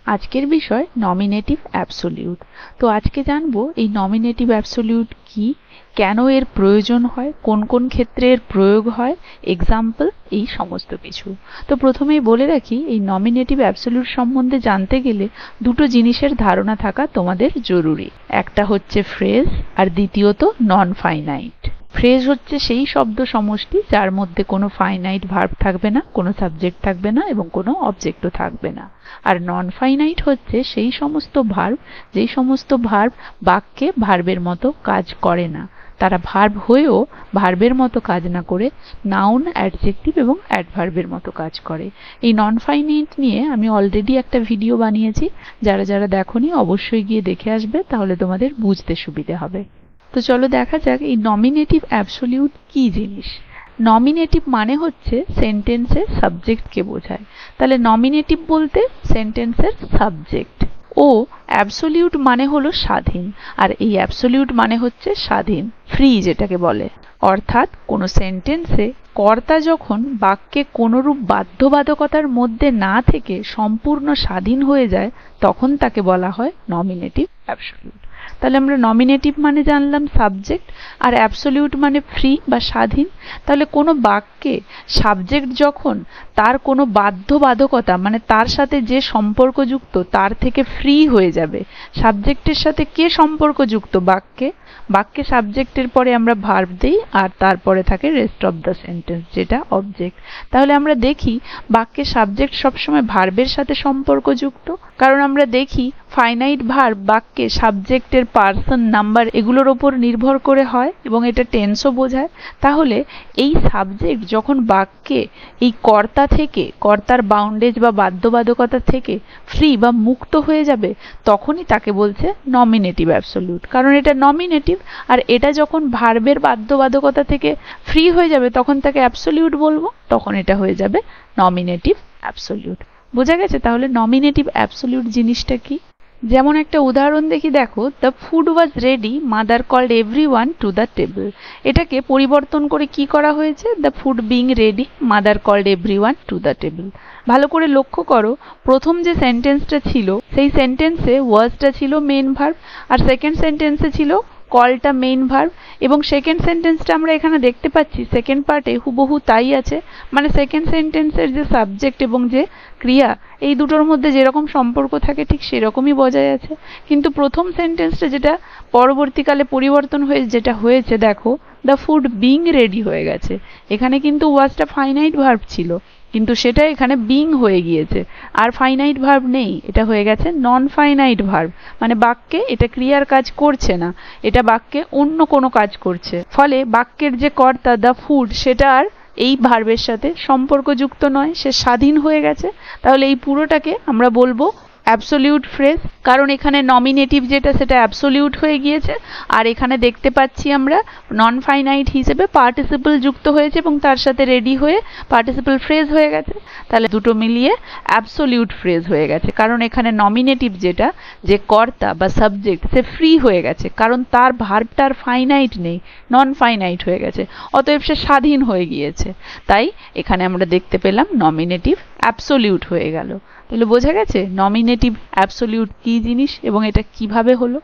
আজকের বিষয় nominative absolute. তো আজকে জানবো এই নমিনেটিভ অ্যাবসোলিউট কি, কেন এর প্রয়োজন হয়, কোন কোন ক্ষেত্রে এর প্রয়োগ হয়, এক্সাম্পল, এই সমস্ত কিছু। তো প্রথমেই বলে রাখি, এই নমিনেটিভ অ্যাবসোলিউট সম্বন্ধে জানতে গেলে দুটো জিনিসের ধারণা থাকা তোমাদের জরুরি। একটা হচ্ছে ফ্রেজ আর দ্বিতীয়ত নন ফাইনাইট। ফ্রেজ হচ্ছে সেই শব্দ সমষ্টি যার মধ্যে কোনো ফাইনাইট ভার্ব থাকবে না, কোনো সাবজেক্ট থাকবে না এবং কোনো অবজেক্টও থাকবে না। আর নন ফাইনাইট হচ্ছে সেই সমস্ত ভার্ব যেই সমস্ত ভার্ব বাক্যে ভার্বের মতো কাজ করে না। তারা ভার্ব হয়েও ভার্বের মতো কাজ না করে নাউন, অ্যাডজেক্টিভ এবং অ্যাডভার্বের মতো কাজ করে। এই নন ফাইনাইট নিয়ে আমি অলরেডি একটা ভিডিও বানিয়েছি, যারা যারা দেখোনি অবশ্যই গিয়ে দেখে আসবে, তাহলে তোমাদের বুঝতে সুবিধে হবে। তো চলো দেখা যাক এই নমিনেটিভ অ্যাবসোলিউট কি জিনিস। নমিনেটিভ মানে হচ্ছে সেন্টেন্সের সাবজেক্টকে বোঝায়। তাহলে নমিনেটিভ বলতে সেন্টেন্সের সাবজেক্ট, ও অ্যাবসোলিউট মানে হলো স্বাধীন, আর এই অ্যাবসোলিউট মানে হচ্ছে স্বাধীন, ফ্রি যেটাকে বলে। অর্থাৎ কোনো সেন্টেন্সে কর্তা যখন বাক্যে কোনরূপ বাধ্যবাধকতার মধ্যে না থেকে সম্পূর্ণ স্বাধীন হয়ে যায়, তখন তাকে বলা হয় নমিনেটিভ অ্যাবসোলিউট। তাহলে আমরা নমিনেটিভ মানে জানলাম সাবজেক্ট, আর অ্যাবসোলিউট মানে ফ্রি বা স্বাধীন। তাহলে কোনো বাক্যে সাবজেক্ট যখন তার কোনো বাধ্যবাধকতা মানে তার সাথে যে সম্পর্কযুক্ত তার থেকে ফ্রি হয়ে যাবে। সাবজেক্টের সাথে কে সম্পর্কযুক্ত বাক্যে? বাক্যে সাবজেক্টের পরে আমরা ভার্ব দিই আর তারপরে থাকে রেস্ট অফ দ্য সেন্টেন্স, যেটা অবজেক্ট। তাহলে আমরা দেখি বাক্যে সাবজেক্ট সবসময় ভার্বের সাথে সম্পর্কযুক্ত, কারণ আমরা দেখি ফাইনাইট ভার্ব বাক্যে সাবজেক্টের পার্সন, নাম্বার এগুলোর ওপর নির্ভর করে হয় এবং এটা টেন্সও বোঝায়। তাহলে এই সাবজেক্ট যখন বাক্যে এই কর্তা থেকে, কর্তার বাউন্ডেজ বা বাধ্যবাধকতা থেকে ফ্রি বা মুক্ত হয়ে যাবে, তখনই তাকে বলছে নমিনেটিভ অ্যাবসোলিউট। কারণ এটা নমিনেটিভ, আর এটা যখন ভার্বের বাধ্যবাধকতা থেকে ফ্রি হয়ে যাবে তখন তাকে অ্যাবসোলিউট বলবো, তখন এটা হয়ে যাবে নমিনেটিভ অ্যাবসোলিউট। বোঝা গেছে তাহলে নমিনেটিভ অ্যাবসোলিউট জিনিসটা কি? যেমন একটা উদাহরণ দেখি, দেখো, the food was ready, mother called everyone to the table. এটাকে পরিবর্তন করে কি করা হয়েছে? The food being ready, mother called everyone to the table. ভালো করে লক্ষ্য করো, প্রথম যে সেন্টেন্সটা ছিল সেই সেন্টেন্সে ওয়াজটা ছিল মেইন ভার্ব, আর সেকেন্ড সেন্টেন্সে ছিল কলটা মেইন ভার্ব, এবং সেকেন্ড সেন্টেন্সটা আমরা এখানে দেখতে পাচ্ছি সেকেন্ড পার্টে হুবহু তাই আছে। মানে সেকেন্ড সেন্টেন্সের যে সাবজেক্ট এবং যে ক্রিয়া, এই দুটোর মধ্যে যেরকম সম্পর্ক থাকে ঠিক সেরকমই বজায় আছে। কিন্তু প্রথম সেন্টেন্সটা যেটা পরবর্তীকালে পরিবর্তন হয়ে যেটা হয়েছে, দেখো, দ্য ফুড বিং রেডি হয়ে গেছে। এখানে কিন্তু ওয়াজটা ফাইনাইট ভার্ব ছিল, কিন্তু সেটা এখানে বিং হয়ে গিয়েছে, আর ফাইনাইট ভার্ব নেই, এটা হয়ে গেছে নন ফাইনাইট ভার্ব। মানে বাক্যে এটা ক্রিয়ার কাজ করছে না, এটা বাক্যে অন্য কোনো কাজ করছে। ফলে বাক্যের যে কর্তা দ্য ফুড, সেটা আর এই ভার্বের সাথে সম্পর্কযুক্ত নয়, সে স্বাধীন হয়ে গেছে। তাহলে এই পুরোটাকে আমরা বলবো অ্যাবসোলিউট ফ্রেজ, কারণ এখানে নমিনেটিভ যেটা সেটা অ্যাবসোলিউট হয়ে গিয়েছে, আর এখানে দেখতে পাচ্ছি আমরা নন ফাইনাইট হিসেবে পার্টিসিপল যুক্ত হয়েছে এবং তার সাথে রেডি হয়ে পার্টিসিপল ফ্রেজ হয়ে গেছে। তাহলে দুটো মিলিয়ে অ্যাবসোলিউট ফ্রেজ হয়ে গেছে, কারণ এখানে নমিনেটিভ যেটা, যে কর্তা বা সাবজেক্ট, সে ফ্রি হয়ে গেছে, কারণ তার ভার্বটার ফাইনাইট নেই, নন ফাইনাইট হয়ে গেছে, অতএব সে স্বাধীন হয়ে গিয়েছে। তাই এখানে আমরা দেখতে পেলাম নমিনেটিভ অ্যাবসোলিউট হয়ে গেল। তাহলে বোঝা গেছে নমিনেটিভ অ্যাবসোলিউট কি জিনিস এবং এটা কিভাবে হলো।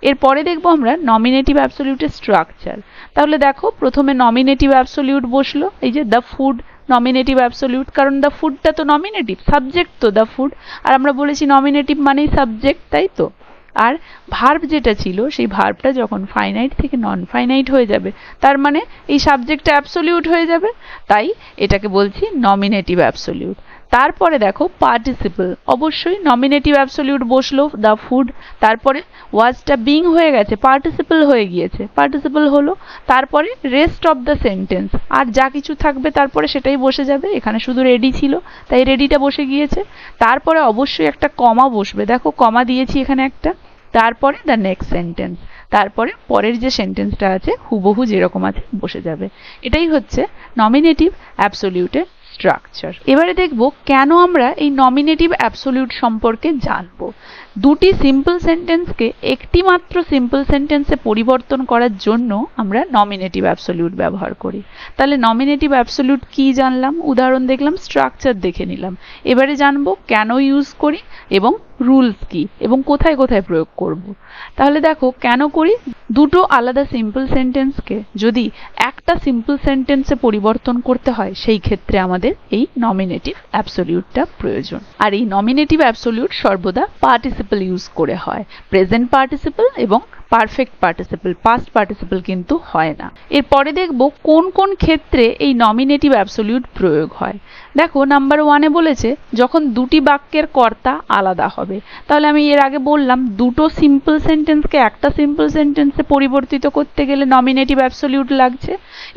এরপরে দেখবো আমরা নমিনেটিভ অ্যাবসোলিউটের স্ট্রাকচার। তাহলে দেখো, প্রথমে নমিনেটিভ অ্যাবসোলিউট বসলো, এই যে দ্য ফুড নমিনেটিভ অ্যাবসোলিউট, কারণ দ্য ফুডটা তো নমিনেটিভ, সাবজেক্ট তো দ্য ফুড, আর আমরা বলেছি নমিনেটিভ মানেই সাবজেক্ট, তাই তো। আর ভার্ব যেটা ছিল সেই ভার্বটা যখন ফাইনাইট থেকে নন ফাইনাইট হয়ে যাবে, তার মানে এই সাবজেক্টটা অ্যাবসোলিউট হয়ে যাবে, তাই এটাকে বলছি নমিনেটিভ অ্যাবসোলিউট। তারপরে দেখো পার্টিসিপল, অবশ্যই নমিনেটিভ অ্যাবসোলিউট বসলো দ্য ফুড, তারপরে ওয়াজটা বিং হয়ে গেছে, পার্টিসিপল হয়ে গিয়েছে, পার্টিসিপল হলো, তারপরে রেস্ট অফ দ্য সেন্টেন্স, আর যা কিছু থাকবে তারপরে সেটাই বসে যাবে। এখানে শুধু রেডি ছিল তাই রেডিটা বসে গিয়েছে, তারপরে অবশ্যই একটা কমা বসবে, দেখো কমা দিয়েছি এখানে একটা, তারপরে দ্য নেক্সট সেন্টেন্স, তারপরে পরের যে সেন্টেন্সটা আছে হুবহু যেরকম আছে বসে যাবে। এটাই হচ্ছে নমিনেটিভ অ্যাবসোলিউটের স্ট্রাকচার। এবারে দেখব কেন আমরা এই নমিনেটিভ অ্যাবসোলিউট সম্পর্কে জানবো। দুটি সিম্পল সেন্টেন্সকে একটি মাত্র সিম্পল সেন্টেন্সে পরিবর্তন করার জন্য আমরা নমিনেটিভ অ্যাবসোলিউট ব্যবহার করি। তাহলে নমিনেটিভ অ্যাবসোলিউট কি জানলাম, উদাহরণ দেখলাম, স্ট্রাকচার দেখে নিলাম। এবারে জানবো কেন ইউজ করি এবং রুলস কি এবং কোথায় কোথায় প্রয়োগ করব। তাহলে দেখো কেন করি, দুটো আলাদা সিম্পল সেন্টেন্সকে যদি একটা সিম্পল সেন্টেন্সে পরিবর্তন করতে হয় সেই ক্ষেত্রে আমাদের এই নমিনেটিভ অ্যাবসলিউটটা প্রয়োজন। আর এই নমিনেটিভ অ্যাবসলিউট সর্বদা পার্টিসিপল ইউজ করে হয়, প্রেজেন্ট পার্টিসিপল এবং পারফেক্ট পার্টিসিপল, পাস্ট পার্টিসিপল কিন্তু হয় না। এরপরে দেখব কোন কোন ক্ষেত্রে এই নমিনেটিভ অ্যাবসলিউট প্রয়োগ হয়। দেখো নাম্বার 1-এ বলেছে যখন দুটি বাক্যের কর্তা আলাদা হবে। তাহলে আমি এর আগে বললাম দুটো সিম্পল সেন্টেন্সকে একটা সিম্পল সেন্টেন্সে পরিবর্তিত করতে গেলে নমিনেটিভ অ্যাবসলিউট লাগছে,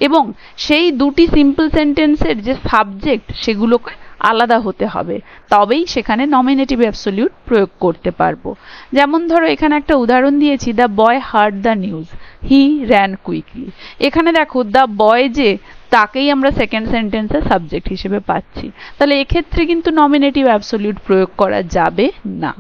এবং সেই দুটি সিম্পল সেন্টেন্সের যে সাবজেক্ট সেগুলোকে আলাদা হতে হবে, তবেই সেখানে নমিনেটিভ অ্যাবসলিউট প্রয়োগ করতে পারবো। যেমন ধরো এখানে একটা উদাহরণ দিয়েছি, the boy hard the news, he ran quickly. এখানে দেখো দ্য বয় যে, তাকেই আমরা সেকেন্ড সেন্টেন্সের সাবজেক্ট হিসেবে পাচ্ছি। তাহলে এক্ষেত্রে কিন্তু নমিনেটিভ অ্যাবসলিউট প্রয়োগ করা যাবে না,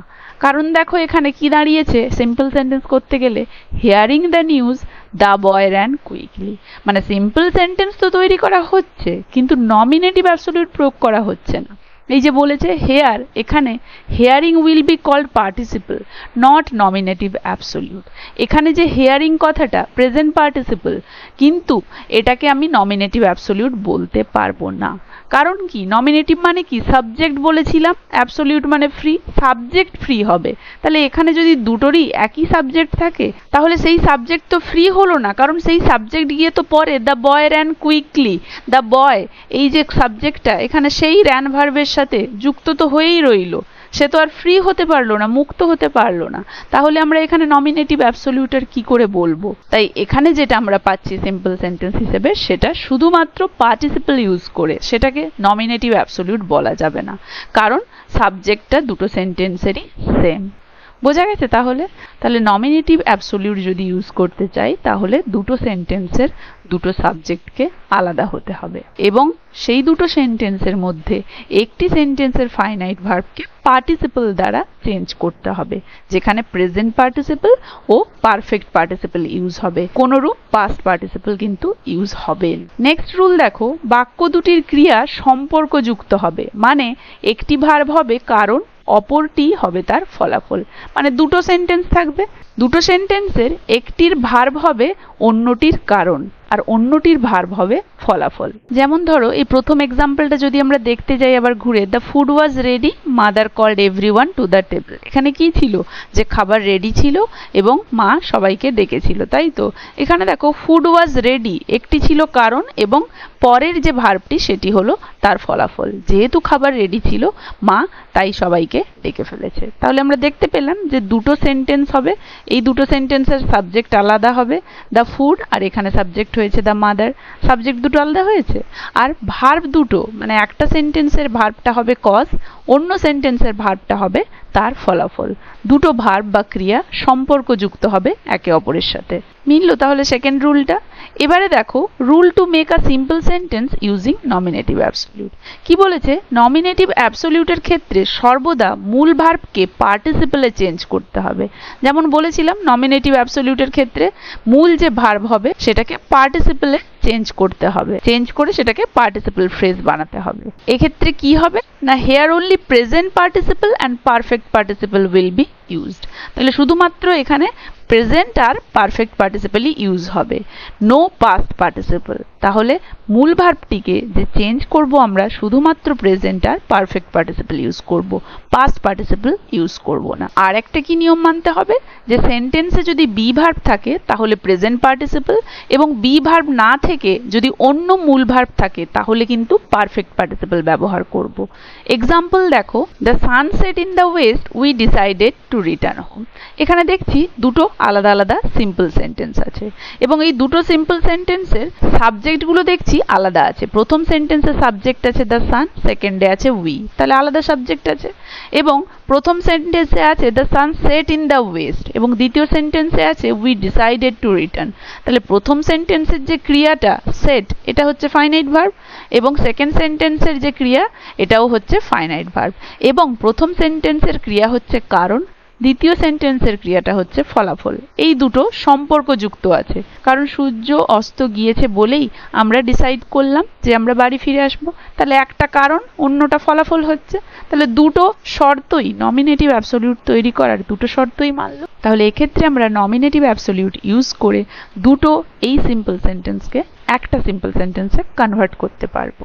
কারণ দেখো এখানে কি দাঁড়িয়েছে সিম্পল সেন্টেন্স করতে গেলে, hearing the news the boy ran quickly. মানে সিম্পল সেন্টেন্স তো তৈরি করা হচ্ছে কিন্তু নমিনেটিভ অ্যাবসলিউট প্রয়োগ করা হচ্ছে না। এই যে বলেছে হেয়ার, এখানে hearing will be called participle not nominative absolute. এখানে যে হেয়ারিং কথাটা প্রেজেন্ট পার্টিসিপল, কিন্তু এটাকে আমি নমিনেটিভ অ্যাবসলিউট বলতে পারবো না। কারণ কি, নমিনেটিভ মানে কি, সাবজেক্ট বলেছিলাম, অ্যাবসলিউট মানে ফ্রি, সাবজেক্ট ফ্রি হবে। তাহলে এখানে যদি দুটোরই একই সাবজেক্ট থাকে তাহলে সেই সাবজেক্ট তো ফ্রি হলো না, কারণ সেই সাবজেক্ট গিয়ে তো পরে the boy ran quickly, the boy এই যে সাবজেক্টটা এখানে সেই র্যান ভার্বের সাথে যুক্ত তো হয়েই রইল, সে তো আর ফ্রি হতে পারলো না, মুক্ত হতে পারলো না। তাহলে আমরা এখানে নমিনেটিভ অ্যাবসলিউটের কি করে বলবো? তাই এখানে যেটা আমরা পাচ্ছি সিম্পল সেন্টেন্স হিসেবে সেটা শুধুমাত্র পার্টিসিপল ইউজ করে, সেটাকে নমিনেটিভ অ্যাবসলিউট বলা যাবে না, কারণ সাবজেক্টটা দুটো সেন্টেন্সেরই সেম। বোঝা গেছে? তাহলে নমিনেটিভ অ্যাবসলিউট যদি ইউজ করতে চাই তাহলে দুটো সেন্টেন্সের দুটো সাবজেক্টকে আলাদা হতে হবে, এবং সেই দুটো সেন্টেন্সের মধ্যে একটি সেন্টেন্সের ফাইনাইট ভার্বকে পার্টিসিপল দ্বারা চেঞ্জ করতে হবে, যেখানে প্রেজেন্ট পার্টিসিপল ও পারফেক্ট পার্টিসিপল ইউজ হবে, কোনরূপ পাস্ট পার্টিসিপল কিন্তু ইউজ হবে না। নেক্সট রুল দেখো, বাক্য দুটির ক্রিয়া সম্পর্কযুক্ত হবে, মানে একটি ভার্ব হবে কারণ, অপরটি হবে তার ফলাফল। মানে দুটো সেন্টেন্স থাকবে, দুটো সেন্টেন্সের একটির ভার্ব হবে অন্যটির কারণ আর অন্যটির ভার্ব হবে ফলাফল। যেমন ধরো এই প্রথম এক্সাম্পলটা যদি আমরা দেখতে যাই আবার ঘুরে, the food was ready, mother called everyone to the table. এখানে কি ছিল, যে খাবার রেডি ছিল এবং মা সবাইকে ডেকেছিল, তাই তো? এখানে দেখো ফুড ওয়াজ রেডি, একটি ছিল কারণ এবং পরের যে ভার্বটি সেটি হলো তার ফলাফল। যেহেতু খাবার রেডি ছিল মা তাই সবাইকে ডেকে ফেলেছে। তাহলে আমরা দেখতে পেলাম যে দুটো সেন্টেন্স হবে, এই দুটো সেন্টেন্সের সাবজেক্ট আলাদা হবে, দ্য ফুড, আর এখানে সাবজেক্ট হয়েছে দ্য মাদার, সাবজেক্ট দুটো আলাদা হয়েছে। আর ভার্ব দুটো, মানে একটা সেন্টেন্সের ভার্বটা হবে কজ, অন্য সেন্টেন্সের ভার্বটা হবে তার ফলাফল। দুটো ভার্ব বা ক্রিয়া সম্পর্কযুক্ত হবে একে অপরের সাথে। মিললো তাহলে সেকেন্ড রুলটা। এবারে দেখো rule to make a simple sentence using nominative absolute. কি বলেছে, নমিনেটিভ অ্যাবসলিউটের ক্ষেত্রে সর্বদা মূল ভার্বকে পার্টিসিপলে চেঞ্জ করতে হবে। যেমন বলেছিলাম নমিনেটিভ অ্যাবসলিউটের ক্ষেত্রে মূল যে ভার্ব হবে সেটাকে পার্টিসিপলে চেঞ্জ করতে হবে, চেঞ্জ করে সেটাকে পার্টিসিপল ফ্রেজ বানাতে হবে। এক্ষেত্রে কি হবে না, here only present participle and perfect participle will be used. তাহলে শুধুমাত্র এখানে প্রেজেন্ট আর পারফেক্ট পার্টিসিপলই ইউজ হবে, নো পাস্ট পার্টিসিপল। তাহলে মূল ভার্বটিকে যে চেঞ্জ করব আমরা শুধুমাত্র প্রেজেন্ট আর পারফেক্ট পার্টিসিপল ইউজ করব, পাস্ট পার্টিসিপল ইউজ করব না। আর একটা কি নিয়ম মানতে হবে, যে সেন্টেন্সে যদি বি ভার্ব থাকে তাহলে প্রেজেন্ট পার্টিসিপল, এবং বি ভার্ব না থেকে যদি অন্য মূল ভার্ব থাকে তাহলে কিন্তু পারফেক্ট পার্টিসিপল ব্যবহার করব। এক্সাম্পল দেখো, the sun set in the West, we decided to return home. এখানে দেখছি দুটো আলাদা আলাদা সিম্পল সেন্টেন্স আছে, এবং এই দুটো সিম্পল সেন্টেন্সের সাবজেক্টগুলো দেখছি আলাদা আছে। প্রথম সেন্টেন্সের সাবজেক্ট আছে দ্য সান, সেকেন্ডে আছে উই, তাহলে আলাদা সাবজেক্ট আছে। এবং প্রথম সেন্টেন্সে আছে the sun set in the West, এবং দ্বিতীয় সেন্টেন্সে আছে উই ডিসাইডেড টু রিটার্ন। তাহলে প্রথম সেন্টেন্সের যে ক্রিয়াটা সেট, এটা হচ্ছে ফাইনাইট ভার্ব, এবং সেকেন্ড সেন্টেন্সের যে ক্রিয়া এটাও হচ্ছে ফাইনাইট ভার্ব, এবং প্রথম সেন্টেন্সের ক্রিয়া হচ্ছে কারণ, দ্বিতীয় সেন্টেন্সের ক্রিয়াটা হচ্ছে ফলাফল। এই দুটো সম্পর্কযুক্ত আছে, কারণ সূর্য অস্ত গিয়েছে বলেই আমরা ডিসাইড করলাম যে আমরা বাড়ি ফিরে আসব। তাহলে একটা কারণ, অন্যটা ফলাফল হচ্ছে। তাহলে দুটো শর্তই, নমিনেটিভ অ্যাবসলিউট তৈরি করার দুটো শর্তই মানলো। তাহলে এক্ষেত্রে আমরা নমিনেটিভ অ্যাবসলিউট ইউজ করে দুটো এই সিম্পল সেন্টেন্সকে একটা সিম্পল সেন্টেন্সে কনভার্ট করতে পারবো।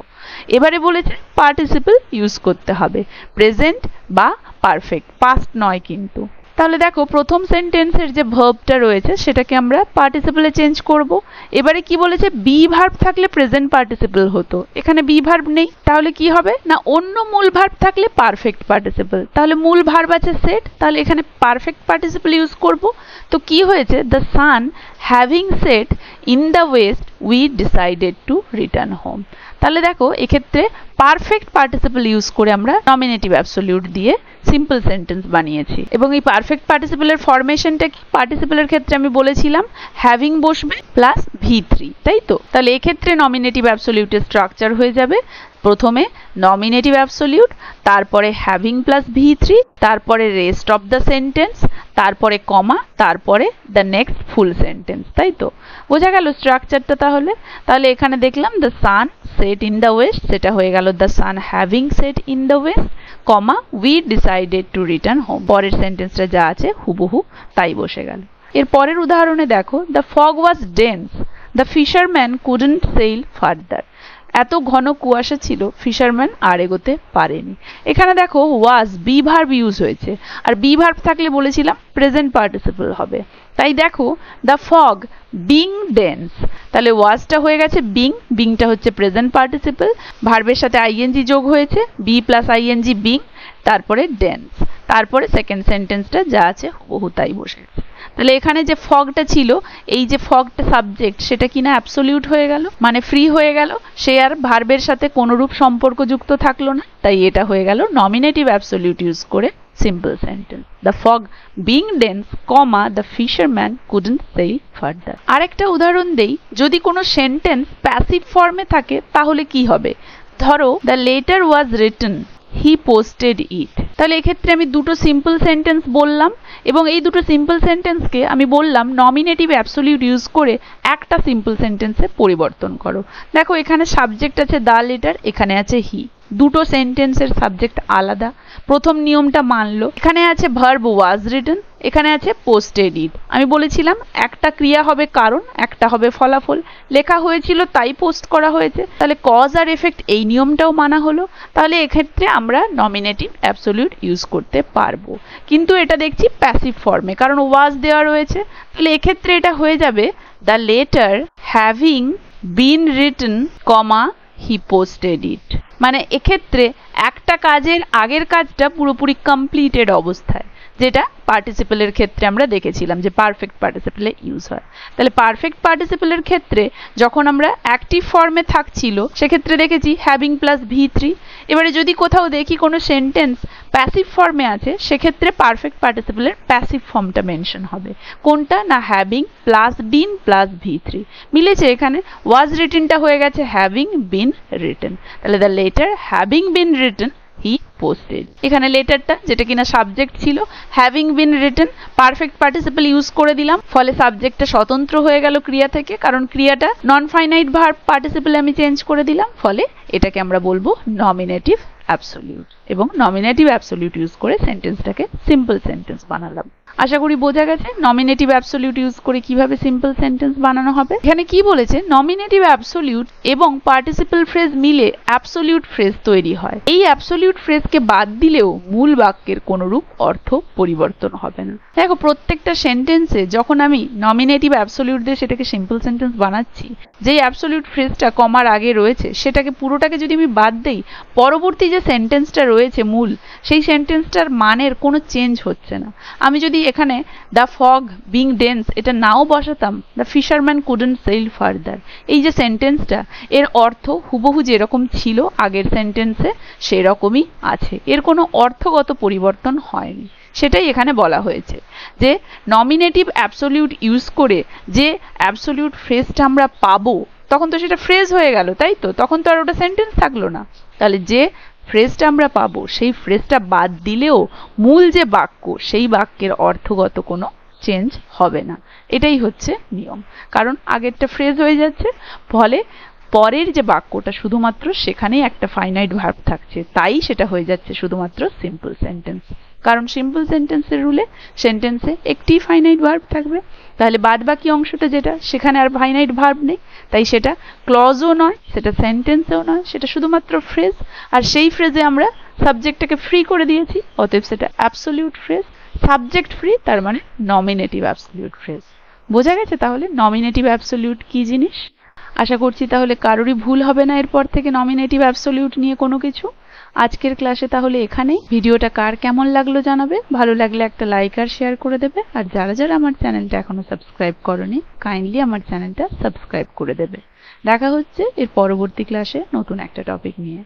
এবারে বলেছে পার্টিসিপল ইউজ করতে হবে, প্রেজেন্ট বা পারফেক্ট, পাস্ট নয় কিন্তু। তাহলে দেখো প্রথম সেন্টেন্সের যে ভার্বটা রয়েছে সেটাকে আমরা পার্টিসিপলে চেঞ্জ করব। এবারে কি বলেছে, বি ভার্ব থাকলে প্রেজেন্ট পার্টিসিপল হতো, এখানে বি ভার্ব নেই, তাহলে কি হবে না অন্য মূল ভার্ব থাকলে পারফেক্ট পার্টিসিপল। তাহলে মূল ভার্ব আছে সেট, তাহলে এখানে পারফেক্ট পার্টিসিপল ইউজ করব। তো কি হয়েছে, the sun having set in the West we decided to return home. তাহলে দেখো এক্ষেত্রে পারফেক্ট পার্টিসিপল ইউজ করে আমরা নমিনেটিভ অ্যাবসলিউট দিয়ে সিম্পল সেন্টেন্স বানিয়েছি। এবং এই পারফেক্ট পার্টিসিপলের ফরমেশনটা কি, পার্টিসিপলের ক্ষেত্রে আমি বলেছিলাম হ্যাভিং বসবে প্লাস V3, তাই তো। তাহলে এক্ষেত্রে নমিনেটিভ অ্যাবসলিউটের স্ট্রাকচার হয়ে যাবে প্রথমে নমিনেটিভ অ্যাবসলিউট, তারপরে হ্যাভিং প্লাস V3, তারপরে রেস্ট অফ দ্য সেন্টেন্স, তারপরে কমা, তারপরে দ্য নেক্সট ফুল সেন্টেন্স, তাই তো। বোঝা গেল স্ট্রাকচারটা তাহলে। তাহলে এখানে দেখলাম the sun set in the West, সেটা হয়ে গেল the sun having set in the West, comma we decided to return home. পরের সেন্টেন্সটা যা আছে হুবহু তাই বসে গেল। এর পরের উদাহরণে দেখো, the fog was dense, the fisherman couldn't sail further. এত ঘন কুয়াশা ছিল ফিশারম্যান আর এগোতে পারেনি। এখানে দেখো ওয়াজ বি ভার্ব ইউজ হয়েছে, আর বি ভার্ব থাকলে বলেছিলাম প্রেজেন্ট পার্টিসিপল হবে। তাই দেখো দ্য ফগ বিং ডেন্স, তাহলে ওয়াজটা হয়ে গেছে বিং, বিংটা হচ্ছে প্রেজেন্ট পার্টিসিপল, ভার্বের সাথে আইএনজি যোগ হয়েছে, বি প্লাস আইএনজি বিং, তারপরে ডেন্স, তারপরে সেকেন্ড সেন্টেন্সটা যা আছে হুবহু তাই বসে গেছে। তাহলে এখানে যে ফগটা ছিল, এই যে ফগটা সাবজেক্ট, সেটা কিনা অ্যাবসলিউট হয়ে গেল, মানে ফ্রি হয়ে গেল, সে আর ভার্বের সাথে কোনরূপ সম্পর্কযুক্ত থাকলো না। তাই এটা হয়ে গেল নমিনেটিভ অ্যাবসলিউট ইউজ করে simple sentence, the fog being dense, comma the fisherman couldn't sail further. আরেকটা উদাহরণ দেই, যদি কোনো সেন্টেন্স প্যাসিভ ফর্মে থাকে তাহলে কি হবে। ধরো the letter was written, he posted it. তাহলে এক্ষেত্রে আমি দুটো সিম্পল সেন্টেন্স বললাম, এবং এই দুটো সিম্পল সেন্টেন্সকে আমি বললাম নমিনেটিভ অ্যাবসলিউট ইউজ করে একটা সিম্পল সেন্টেন্সে পরিবর্তন করো। দেখো এখানে সাবজেক্ট আছে দ্য লেটার, এখানে আছে হি, দুটো সেন্টেন্সের সাবজেক্ট আলাদা, প্রথম নিয়মটা মানলো। এখানে আছে ভার্ব ওয়াজ রিটেন, এখানে আছে পোস্টেড ইট। আমি বলেছিলাম একটা ক্রিয়া হবে কারণ, একটা হবে ফলাফল, লেখা হয়েছিল তাই পোস্ট করা হয়েছে, তাহলে কজ আর এফেক্ট এই নিয়মটাও মানা হলো। তাহলে এক্ষেত্রে আমরা নমিনেটিভ অ্যাবসলিউট ইউজ করতে পারবো, কিন্তু এটা দেখছি প্যাসিভ ফর্মে, কারণ ওয়াজ দেওয়া রয়েছে। তাহলে এক্ষেত্রে এটা হয়ে যাবে the letter having been written, comma he posted it. মানে এক্ষেত্রে একটা কাজের আগের কাজটা পুরোপুরি কমপ্লিটেড অবস্থায়, যেটা পার্টিসিপলের ক্ষেত্রে আমরা দেখেছিলাম যে পারফেক্ট পার্টিসিপলে ইউজ হয়। তাহলে পারফেক্ট পার্টিসিপলের ক্ষেত্রে যখন আমরা অ্যাক্টিভ ফর্মে থাকছিল সেক্ষেত্রে দেখেছি হ্যাভিং প্লাস V3। এবারে যদি কোথাও দেখি কোনো সেন্টেন্স প্যাসিভ ফর্মে আছে, সেক্ষেত্রে পারফেক্ট পার্টিসিপলের প্যাসিভ ফর্মটা মেনশন হবে। কোনটা না, having plus been plus V3 মিলেছে। এখানে ওয়াজ রিটেনটা হয়ে গেছে হ্যাভিং বিন রিটেন। তাহলে the letter having been written he posted. এখানে লেটারটা যেটা কিনা সাবজেক্ট ছিল, having been written, perfect participle use করে দিলাম, ফলে সাবজেক্টটা স্বতন্ত্র হয়ে গেল ক্রিয়া থেকে, কারণ ক্রিয়াটা নন ফাইনাইট ভার্ব পার্টিসিপলে আমি চেঞ্জ করে দিলাম, ফলে এটাকে আমরা বলবো নমিনেটিভ অ্যাবসলিউট। এবং নমিনেটিভ অ্যাবসলিউট ইউজ করে সেন্টেন্সটাকে সিম্পল সেন্টেন্স বানালাম। আশা করি বোঝা গেছে নমিনেটিভ অ্যাবসলিউট ইউজ করে কিভাবে সিম্পল সেন্টেন্স বানানো হবে। এখানে কি বলেছে, নমিনেটিভ অ্যাবসলিউট এবং পার্টিসিপল ফ্রেজ মিলে অ্যাবসলিউট ফ্রেজ তৈরি হয়। এই অ্যাবসলিউট ফ্রেজকে বাদ দিলেও মূল বাক্যের কোনরূপ অর্থ পরিবর্তন হবে না। দেখো প্রত্যেকটা সেন্টেন্সে যখন আমি নমিনেটিভ অ্যাবসলিউট দিয়ে সেটাকে সিম্পল সেন্টেন্স বানাচ্ছি, যেই অ্যাবসলিউট ফ্রেজটা কমার আগে রয়েছে সেটাকে পুরোটাকে যদি আমি বাদ দেই, পরবর্তী যে সেন্টেন্সটা রয়েছে মূল, সেই সেন্টেন্সটার মানের কোনো চেঞ্জ হচ্ছে না। আমি যদি এখানে দ্য ফগ বিং ডেন্স এটা নাও বসাতাম, the fisherman couldn't sail further, এই যে সেন্টেন্সটা, এর অর্থ হুবহু যেরকম ছিল আগের সেন্টেন্সে সেরকমই আছে, এর কোনো অর্থগত পরিবর্তন হয়নি। সেটাই এখানে বলা হয়েছে যে নমিনেটিভ অ্যাবসলিউট ইউজ করে যে অ্যাবসলিউট ফ্রেজটা আমরা পাবো, তখন তো সেটা ফ্রেজ হয়ে গেল, তাই তো, তখন তো আর ওটা সেন্টেন্স থাকলো না। তাহলে যে ফ্রেজটা আমরা পাবো সেই ফ্রেজটা বাদ দিলেও মূল যে বাক্য সেই বাক্যের অর্থগত কোনো চেঞ্জ হবে না। এটাই হচ্ছে নিয়ম, কারণ আগেরটা ফ্রেজ হয়ে যাচ্ছে, ফলে পরের যে বাক্যটা শুধুমাত্র সেখানেই একটা ফাইনাইট ভার্ব থাকছে, তাই সেটা হয়ে যাচ্ছে শুধুমাত্র সিম্পল সেন্টেন্স। কারণ সিম্পল সেন্টেন্সের রুলে সেন্টেন্সে একটি ফাইনাইট ভার্ব থাকবে, তাহলে বাদ বাকি অংশটা যেটা সেখানে আর ফাইনাইট ভার্ব নেই, তাই সেটা ক্লজও নয়, সেটা সেন্টেন্সও নয়, সেটা শুধুমাত্র ফ্রেজ। আর সেই ফ্রেজে আমরা সাবজেক্টটাকে ফ্রি করে দিয়েছি, অতএব সেটা অ্যাবসোলিউট ফ্রেজ। সাবজেক্ট ফ্রি তার মানে নমিনেটিভ অ্যাবসোলিউট ফ্রেজ। বোঝা গেছে তাহলে নমিনেটিভ অ্যাবসোলিউট কি জিনিস? আশা করছি তাহলে কারোরই ভুল হবে না এরপর থেকে নমিনেটিভ অ্যাবসোলিউট নিয়ে কোনো কিছু। আজকের ক্লাসে তাহলে এখানেই। ভিডিওটা কার কেমন লাগলো জানাবে, ভালো লাগলে একটা লাইক আর শেয়ার করে দেবে, আর যারা যারা আমার চ্যানেলটা এখনো সাবস্ক্রাইব করনি কাইন্ডলি আমার চ্যানেলটা সাবস্ক্রাইব করে দেবে। দেখা হচ্ছে এর পরবর্তী ক্লাসে নতুন একটা টপিক নিয়ে।